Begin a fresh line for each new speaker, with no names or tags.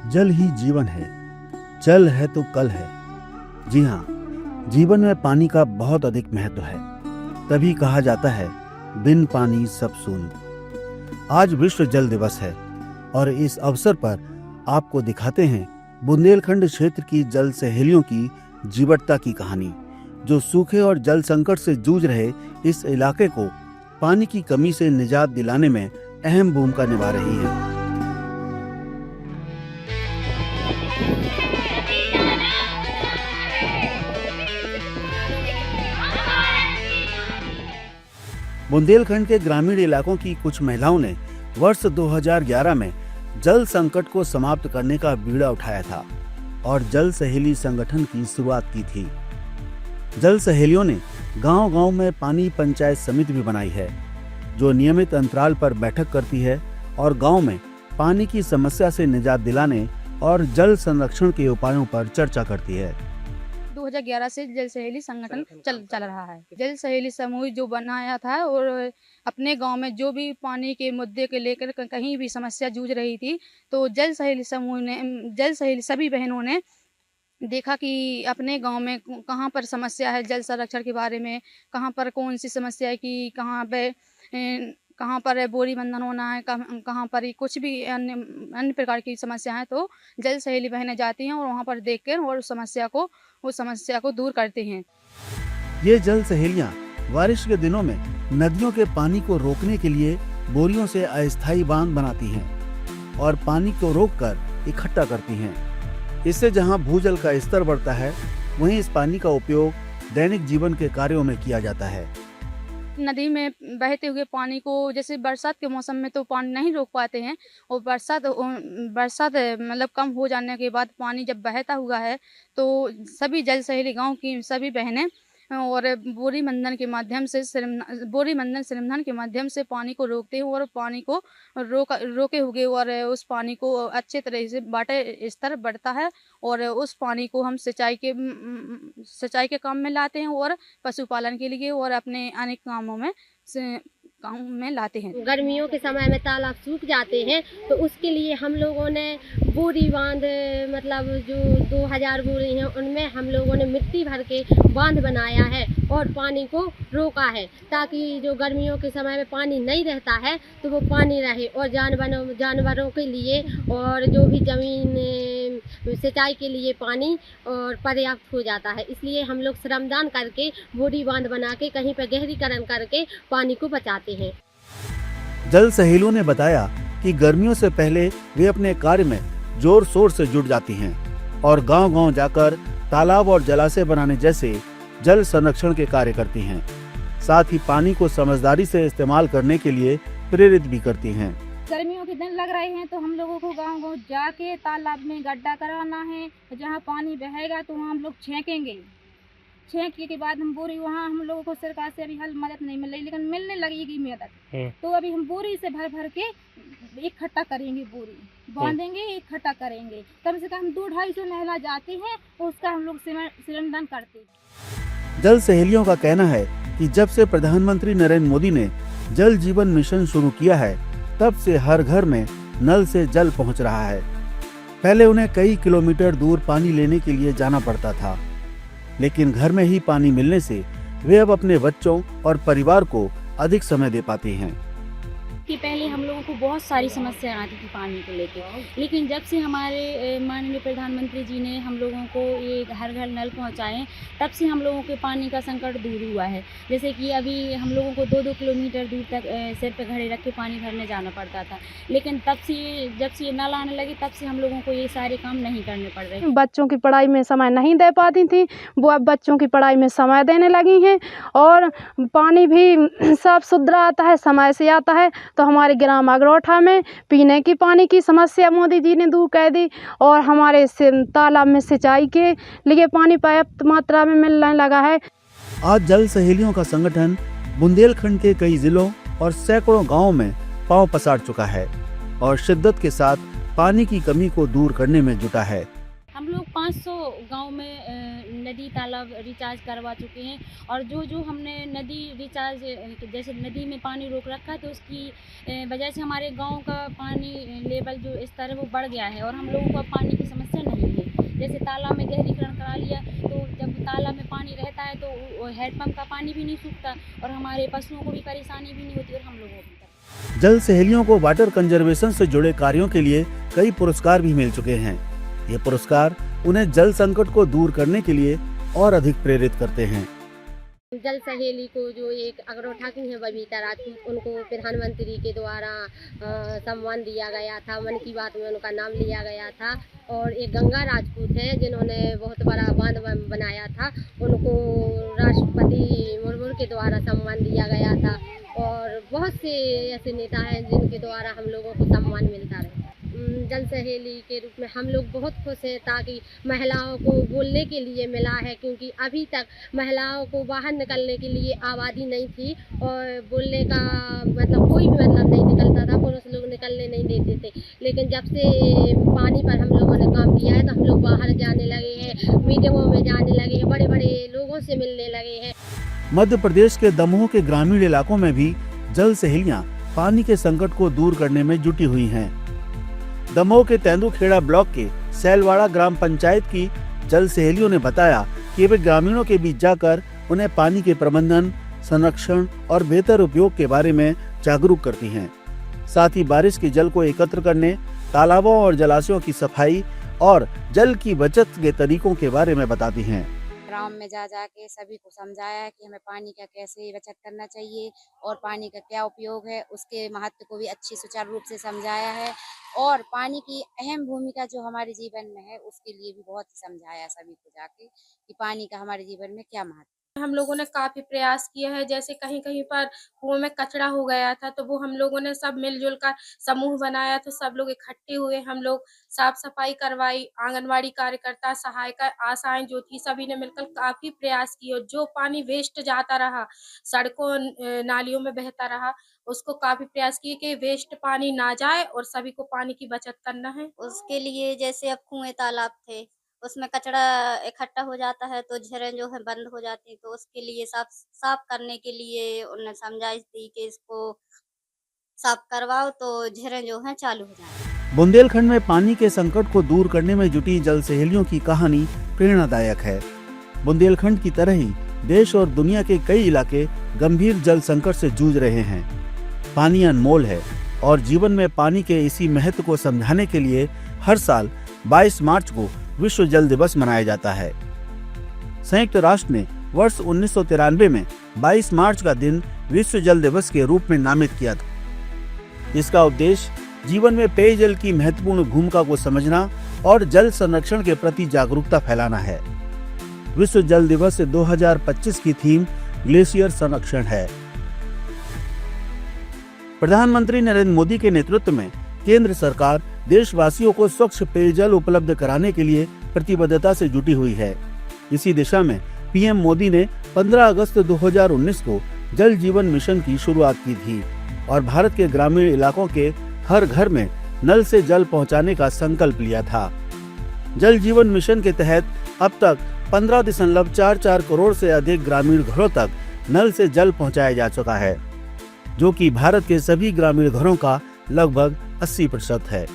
जल ही जीवन है, जल है तो कल है। जी हाँ, जीवन में पानी का बहुत अधिक महत्व है। तभी कहा जाता है, बिन पानी सब सून। आज विश्व जल दिवस है और इस अवसर पर आपको दिखाते हैं बुंदेलखंड क्षेत्र की जल सहेलियों की जीवटता की कहानी, जो सूखे और जल संकट से जूझ रहे इस इलाके को पानी की कमी से निजात दिलाने में अहम भूमिका निभा रही है। बुंदेलखंड के ग्रामीण इलाकों की कुछ महिलाओं ने वर्ष 2011 में जल संकट को समाप्त करने का बीड़ा उठाया था और जल सहेली संगठन की शुरुआत की थी। जल सहेलियों ने गांव-गांव में पानी पंचायत समिति भी बनाई है, जो नियमित अंतराल पर बैठक करती है और गांव में पानी की समस्या से निजात दिलाने और जल संरक्षण के उपायों पर चर्चा करती है।
2011 से जल सहेली संगठन चल रहा है। जल सहेली समूह जो बनाया था और अपने गांव में जो भी पानी के मुद्दे के लेकर कहीं भी समस्या जूझ रही थी, तो जल सहेली समूह ने, जल सहेली सभी बहनों ने देखा कि अपने गांव में कहाँ पर समस्या है जल संरक्षण के बारे में, कहाँ पर कौन सी समस्या है कि कहाँ पर बोरी बंधन होना है, कहाँ पर कुछ भी अन्य प्रकार की समस्या है, तो जल सहेली बहनें जाती हैं और वहाँ पर देखकर और उस समस्या को दूर करते हैं।
ये जल सहेलियां बारिश के दिनों में नदियों के पानी को रोकने के लिए बोरियों से अस्थायी बांध बनाती हैं और पानी को रोककर इकट्ठा करती हैं। इससे जहां भूजल का स्तर बढ़ता है, वहीं इस पानी का उपयोग दैनिक जीवन के कार्यों में किया जाता है।
नदी में बहते हुए पानी को, जैसे बरसात के मौसम में तो पानी नहीं रोक पाते हैं, और बरसात मतलब कम हो जाने के बाद पानी जब बहता हुआ है, तो सभी जल सहेली गांव की सभी बहनें और बोरी मंथन श्रमदान के माध्यम से पानी को रोकते हैं और पानी को रोके हुए और उस पानी को अच्छे तरह से वाटर स्तर बढ़ता है और उस पानी को हम सिंचाई के काम में लाते हैं और पशुपालन के लिए और अपने अनेक कामों में लाते हैं।
गर्मियों के समय में तालाब सूख जाते हैं, तो उसके लिए हम लोगों ने बोरी बांध, मतलब जो 2000 बोरी हैं उनमें हम लोगों ने मिट्टी भर के बांध बनाया है और पानी को रोका है, ताकि जो गर्मियों के समय में पानी नहीं रहता है तो वो पानी रहे और जानवरों के लिए और जो भी जमीन सिंचाई के लिए पानी और पर्याप्त हो जाता है। इसलिए हम लोग श्रमदान करके बोरी बांध बना के कहीं पर गहरीकरण करके पानी को बचाते हैं।
जल सहेलियों ने बताया कि गर्मियों से पहले वे अपने कार्य में जोर शोर से जुट जाती हैं और गांव-गांव जाकर तालाब और जलाशय बनाने जैसे जल संरक्षण के कार्य करती हैं। साथ ही पानी को समझदारी से इस्तेमाल करने के लिए प्रेरित भी करती हैं।
गर्मियों के दिन लग रहे हैं तो हम लोगों को गांव-गांव जाके तालाब में गड्ढा कराना है, जहां पानी बहेगा तो वहां हम लोग छेकेंगे। छेंकने के बाद हम बोरी, वहाँ हम लोगों को सरकार से अभी हल मदद नहीं मिल रही, लेकिन मिलने लगेगी मदद। तो अभी हम बोरी से भर भर के इकट्ठा करेंगे, बोरी बांधेंगे, इकट्ठा करेंगे। कम से कम 200-250 महिला जाते हैं और उसका हम लोग श्रमदान करते हैं।
जल सहेलियों का कहना है कि जब से प्रधानमंत्री नरेंद्र मोदी ने जल जीवन मिशन शुरू किया है, तब से हर घर में नल से जल पहुंच रहा है। पहले उन्हें कई किलोमीटर दूर पानी लेने के लिए जाना पड़ता था, लेकिन घर में ही पानी मिलने से वे अब अपने बच्चों और परिवार को अधिक समय दे पाती हैं।
कि पहले हम लोगों को बहुत सारी समस्याएं आती थी पानी को लेके, लेकिन जब से हमारे माननीय प्रधानमंत्री जी ने हम लोगों को ये घर घर नल पहुंचाए, तब से हम लोगों के पानी का संकट दूर हुआ है। जैसे कि अभी हम लोगों को 2-2 किलोमीटर दूर तक सिर पे घड़े रख के पानी भरने जाना पड़ता था, लेकिन जब से ये नल आने लगे, तब से हम लोगों को ये सारे काम नहीं करने पड़ रहे।
बच्चों की पढ़ाई में समय नहीं दे पाती थी, वो अब बच्चों की पढ़ाई में समय देने लगी हैं और पानी भी साफ सुथरा आता है, समय से आता है। तो हमारे ग्राम अगरोठा में पीने की पानी की समस्या मोदी जी ने दूर कर दी और हमारे तालाब में सिंचाई के लिए पानी पर्याप्त मात्रा में मिलने लगा है।
आज जल सहेलियों का संगठन बुंदेलखंड के कई जिलों और सैकड़ों गांवों में पांव पसार चुका है और शिद्दत के साथ पानी की कमी को दूर करने में जुटा है।
हम लोग 500 गांव में नदी तालाब रिचार्ज करवा चुके हैं। और जो हमने नदी रिचार्ज, जैसे नदी में पानी रोक रखा है, तो उसकी वजह से हमारे गांव का पानी लेवल जो स्तर है वो बढ़ गया है और हम लोगों को अब पानी की समस्या नहीं है। जैसे तालाब में गहरीकरण करा लिया, तो जब तालाब में पानी रहता है तो हैंडपम्प का पानी भी नहीं सूखता और हमारे पशुओं को भी परेशानी भी नहीं होती और हम लोगों को भी।
जल सहेलियों को वाटर कंजर्वेशन से जुड़े कार्यों के लिए कई पुरस्कार भी मिल चुके हैं। ये पुरस्कार उन्हें जल संकट को दूर करने के लिए और अधिक प्रेरित करते हैं।
जल सहेली को जो एक अगरोठा की है बबीता राजपूत, उनको प्रधानमंत्री के द्वारा सम्मान दिया गया था। मन की बात में उनका नाम लिया गया था। और एक गंगा राजपूत है जिन्होंने बहुत बड़ा बांध बनाया था, उनको राष्ट्रपति मुर्मू के द्वारा सम्मान दिया गया था। और बहुत से ऐसे नेता हैं जिनके द्वारा हम लोगों को सम्मान मिलता रहे। जल सहेली के रूप में हम लोग बहुत खुश हैं, ताकि महिलाओं को बोलने के लिए मिला है, क्योंकि अभी तक महिलाओं को बाहर निकलने के लिए आबादी नहीं थी और बोलने का मतलब कोई भी मतलब नहीं निकलता था, पुरुष लोग निकलने नहीं देते थे। लेकिन जब से पानी पर हम लोगों ने काम किया है तो हम लोग बाहर जाने लगे हैं, मीटिंगों में जाने लगे हैं, बड़े बड़े लोगों से मिलने लगे हैं।
मध्य प्रदेश के दमोह के ग्रामीण इलाकों में भी जल सहेलियां पानी के संकट को दूर करने में जुटी हुई हैं। दमोह के तेंदुखेड़ा ब्लॉक के सैलवाड़ा ग्राम पंचायत की जल सहेलियों ने बताया कि वे ग्रामीणों के बीच जाकर उन्हें पानी के प्रबंधन, संरक्षण और बेहतर उपयोग के बारे में जागरूक करती हैं। साथ ही बारिश के जल को एकत्र करने, तालाबों और जलाशयों की सफाई और जल की बचत के तरीकों के बारे में बताती हैं।
ग्राम में जा के सभी को समझाया है कि हमें पानी का कैसे बचत करना चाहिए और पानी का क्या उपयोग है, उसके महत्व को भी अच्छी सुचारू रूप से समझाया है। और पानी की अहम भूमिका जो हमारे जीवन में है उसके लिए भी बहुत ही समझाया सभी को जाके कि पानी का हमारे जीवन में क्या महत्व है।
हम लोगों ने काफ़ी प्रयास किया है। जैसे कहीं कहीं पर कुओं में कचरा हो गया था तो वो हम लोगों ने सब मिलजुल कर समूह बनाया, तो सब लोग इकट्ठे हुए, हम लोग साफ सफाई करवाई। आंगनवाड़ी कार्यकर्ता, सहायिका, आशाएं जो थी सभी ने मिलकर काफ़ी प्रयास किए। जो पानी वेस्ट जाता रहा, सड़कों नालियों में बहता रहा, उसको काफ़ी प्रयास किए कि वेस्ट पानी ना जाए और सभी को पानी की बचत करना है।
उसके लिए जैसे अब कुएं तालाब थे उसमें कचरा इकट्ठा हो जाता है तो झीलें जो है बंद हो जाती हैं, तो उसके लिए साफ करने के लिए उन्हें समझाइश दी कि इसको साफ करवाओ तो झीलें जो हैं चालू हो जाएं।
बुंदेलखंड में पानी के संकट को दूर करने में जुटी जल सहेलियों की कहानी प्रेरणादायक है। बुंदेलखंड की तरह ही देश और दुनिया के कई इलाके गंभीर जल संकट से जूझ रहे हैं। पानी अनमोल है और जीवन में पानी के इसी महत्व को समझाने के लिए हर साल 22 मार्च को विश्व जल दिवस मनाया जाता है। संयुक्त राष्ट्र ने वर्ष 1993 में 22 मार्च का दिन विश्व जल दिवस के रूप में नामित किया था। इसका उद्देश्य जीवन में पेयजल की महत्वपूर्ण भूमिका को समझना और जल संरक्षण के प्रति जागरूकता फैलाना है। विश्व जल दिवस 2025 की थीम ग्लेशियर संरक्षण है। प्रधानमंत्री नरेंद्र मोदी के नेतृत्व में केंद्र सरकार देशवासियों को स्वच्छ पेयजल उपलब्ध कराने के लिए प्रतिबद्धता से जुटी हुई है। इसी दिशा में पीएम मोदी ने 15 अगस्त 2019 को जल जीवन मिशन की शुरुआत की थी और भारत के ग्रामीण इलाकों के हर घर में नल से जल पहुंचाने का संकल्प लिया था। जल जीवन मिशन के तहत अब तक 15.44 करोड़ से अधिक ग्रामीण घरों तक नल से जल पहुंचाया जा चुका है, जो कि भारत के सभी ग्रामीण घरों का लगभग 80% है।